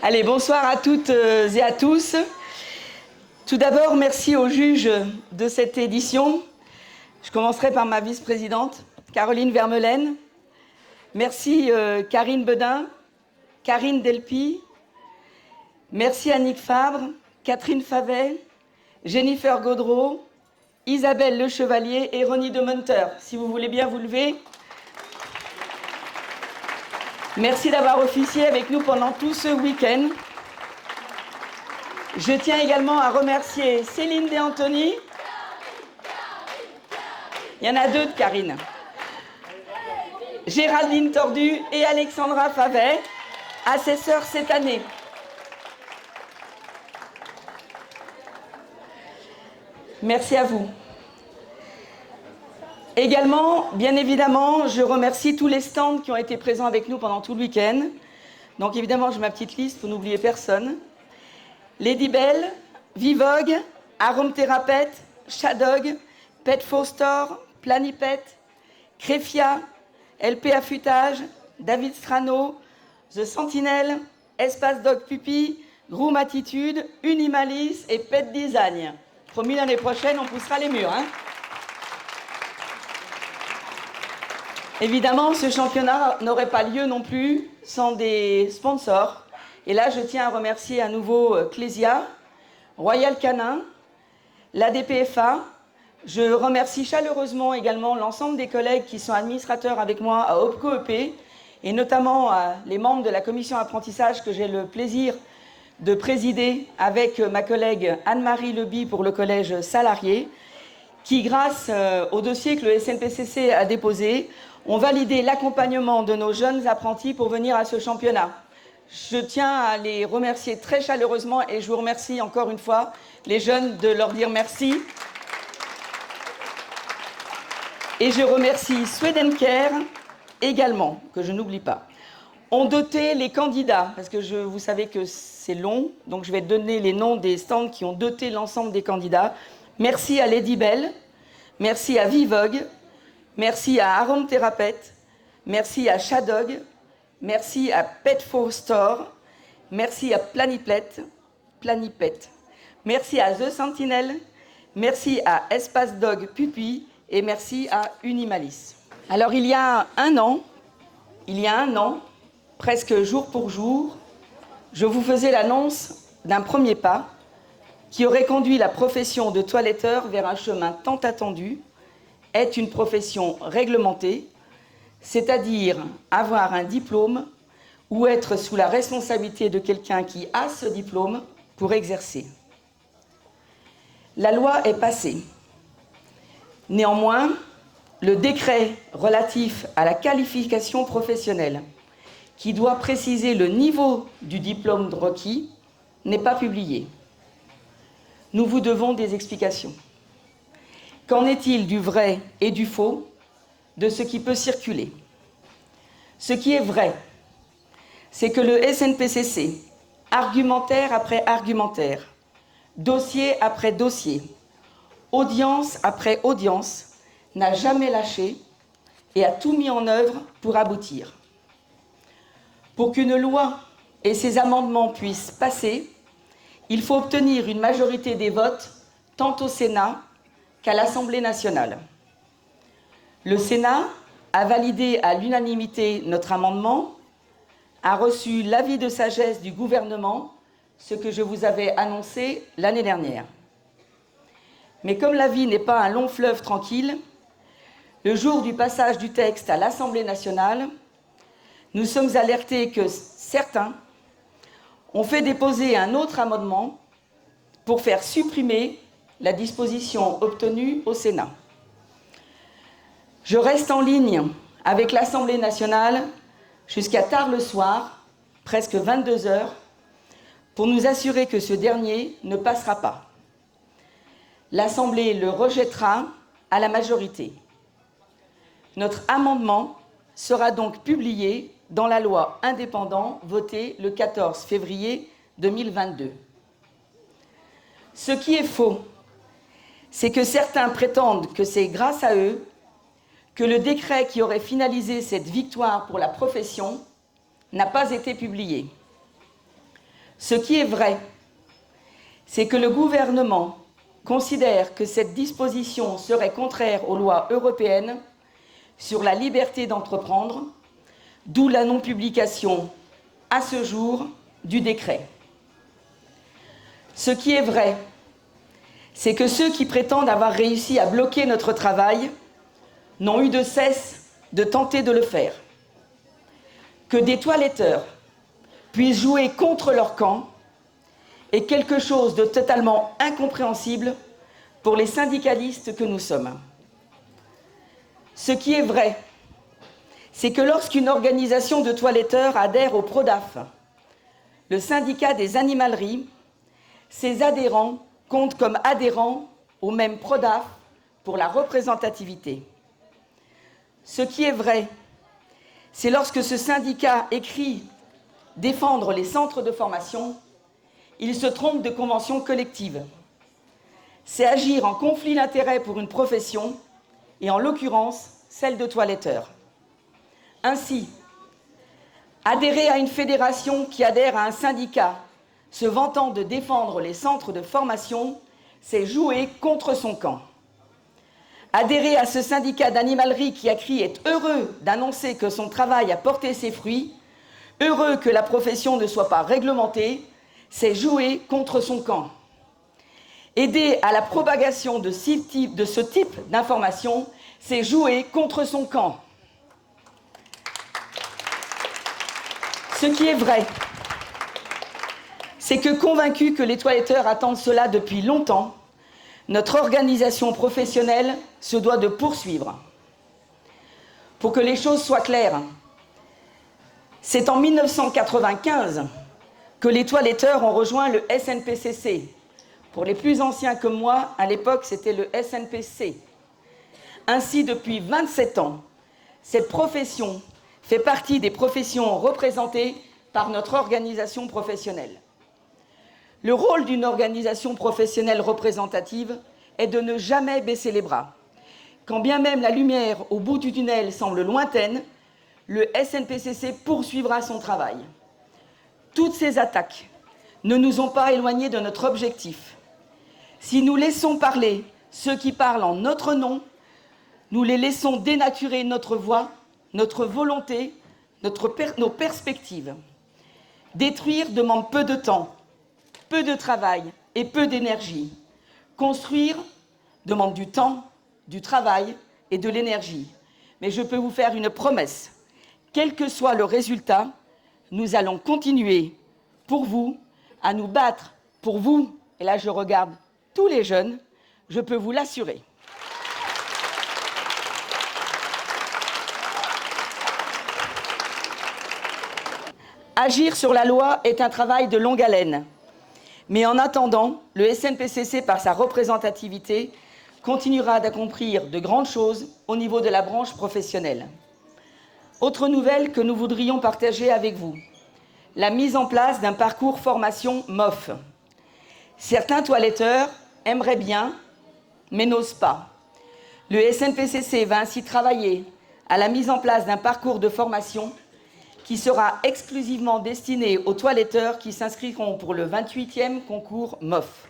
Allez, bonsoir à toutes et à tous. Tout d'abord, merci aux juges de cette édition. Je commencerai par ma vice-présidente, Caroline Vermeulen. Merci Karine Bedin, Karine Delpy. Merci Annick Fabre, Catherine Favet, Jennifer Gaudreau, Isabelle Le Chevalier et Ronnie de Munter. Si vous voulez bien vous lever. Merci d'avoir officié avec nous pendant tout ce week-end. Je tiens également à remercier Céline De Antoni. Il y en a deux de Karine. Géraldine Tordu et Alexandra Favet, assesseurs cette année. Merci à vous. Également, bien évidemment, je remercie tous les stands qui ont été présents avec nous pendant tout le week-end. Donc évidemment, j'ai ma petite liste pour n'oublier personne. Lady Bell, Vivog, Aromatherapet, Shadog, Pet Foster, Planipet, Crefia, LP Affûtage, David Strano, The Sentinel, Espace Dog Puppy, Groom Attitude, Unimalis et Pet Design. Promis, l'année prochaine, on poussera les murs. Évidemment, ce championnat n'aurait pas lieu non plus sans des sponsors. Et là, je tiens à remercier à nouveau Clésia, Royal Canin, l'ADPFA. Je remercie chaleureusement également l'ensemble des collègues qui sont administrateurs avec moi à OPCO-EP et notamment les membres de la commission apprentissage que j'ai le plaisir de présider avec ma collègue Anne-Marie Leby pour le collège salarié qui, grâce au dossier que le SNPCC a déposé, ont validé l'accompagnement de nos jeunes apprentis pour venir à ce championnat. Je tiens à les remercier très chaleureusement et je vous remercie encore une fois, les jeunes, de leur dire merci. Et je remercie Swedencare également, que je n'oublie pas. On doté les candidats, parce que vous savez que c'est long, donc je vais donner les noms des stands qui ont doté l'ensemble des candidats. Merci à Lady Bell, merci à Vivog, merci à Aromatherapet, merci à Shadog, merci à Pet Foster, merci à Planipet, merci à The Sentinel, merci à Espace Dog Puppy et merci à Unimalis. Alors il y a un an, presque jour pour jour, je vous faisais l'annonce d'un premier pas qui aurait conduit la profession de toiletteur vers un chemin tant attendu, est une profession réglementée, c'est-à-dire avoir un diplôme ou être sous la responsabilité de quelqu'un qui a ce diplôme pour exercer. La loi est passée. Néanmoins, le décret relatif à la qualification professionnelle, qui doit préciser le niveau du diplôme requis, n'est pas publié. Nous vous devons des explications. Qu'en est-il du vrai et du faux, de ce qui peut circuler? Ce qui est vrai, c'est que le SNPCC, argumentaire après argumentaire, dossier après dossier, audience après audience, n'a jamais lâché et a tout mis en œuvre pour aboutir. Pour qu'une loi et ses amendements puissent passer, il faut obtenir une majorité des votes tant au Sénat qu'à l'Assemblée nationale. Le Sénat a validé à l'unanimité notre amendement, a reçu l'avis de sagesse du gouvernement, ce que je vous avais annoncé l'année dernière. Mais comme la vie n'est pas un long fleuve tranquille, le jour du passage du texte à l'Assemblée nationale, nous sommes alertés que certains ont fait déposer un autre amendement pour faire supprimer la disposition obtenue au Sénat. Je reste en ligne avec l'Assemblée nationale jusqu'à tard le soir, presque 22 heures, pour nous assurer que ce dernier ne passera pas. L'Assemblée le rejettera à la majorité. Notre amendement sera donc publié dans la loi indépendante votée le 14 février 2022. Ce qui est faux, c'est que certains prétendent que c'est grâce à eux que le décret qui aurait finalisé cette victoire pour la profession n'a pas été publié. Ce qui est vrai, c'est que le gouvernement considère que cette disposition serait contraire aux lois européennes sur la liberté d'entreprendre, d'où la non-publication à ce jour du décret. Ce qui est vrai, c'est que ceux qui prétendent avoir réussi à bloquer notre travail n'ont eu de cesse de tenter de le faire. Que des toiletteurs puissent jouer contre leur camp est quelque chose de totalement incompréhensible pour les syndicalistes que nous sommes. Ce qui est vrai, c'est que lorsqu'une organisation de toiletteurs adhère au PRODAF, le syndicat des animaleries, ses adhérents comptent comme adhérents au même PRODAF pour la représentativité. Ce qui est vrai, c'est lorsque ce syndicat écrit défendre les centres de formation, il se trompe de convention collective. C'est agir en conflit d'intérêts pour une profession, et en l'occurrence, celle de toiletteur. Ainsi, adhérer à une fédération qui adhère à un syndicat se vantant de défendre les centres de formation, c'est jouer contre son camp. Adhérer à ce syndicat d'animalerie qui a crié être heureux d'annoncer que son travail a porté ses fruits, heureux que la profession ne soit pas réglementée, c'est jouer contre son camp. Aider à la propagation de ce type d'information, c'est jouer contre son camp. Ce qui est vrai, c'est que convaincus que les toiletteurs attendent cela depuis longtemps, notre organisation professionnelle se doit de poursuivre. Pour que les choses soient claires, c'est en 1995 que les toiletteurs ont rejoint le SNPCC. Pour les plus anciens comme moi, à l'époque, c'était le SNPC. Ainsi, depuis 27 ans, cette profession fait partie des professions représentées par notre organisation professionnelle. Le rôle d'une organisation professionnelle représentative est de ne jamais baisser les bras. Quand bien même la lumière au bout du tunnel semble lointaine, le SNPCC poursuivra son travail. Toutes ces attaques ne nous ont pas éloignés de notre objectif. Si nous laissons parler ceux qui parlent en notre nom, nous les laissons dénaturer notre voix, notre volonté, nos perspectives. Détruire demande peu de temps, peu de travail et peu d'énergie. Construire demande du temps, du travail et de l'énergie. Mais je peux vous faire une promesse. Quel que soit le résultat, nous allons continuer pour vous, à nous battre pour vous. Et là, je regarde tous les jeunes, je peux vous l'assurer. Agir sur la loi est un travail de longue haleine. Mais en attendant, le SNPCC, par sa représentativité, continuera d'accomplir de grandes choses au niveau de la branche professionnelle. Autre nouvelle que nous voudrions partager avec vous, la mise en place d'un parcours formation MOF. Certains toiletteurs aimeraient bien, mais n'osent pas. Le SNPCC va ainsi travailler à la mise en place d'un parcours de formation qui sera exclusivement destiné aux toiletteurs qui s'inscriront pour le 28e concours MOF.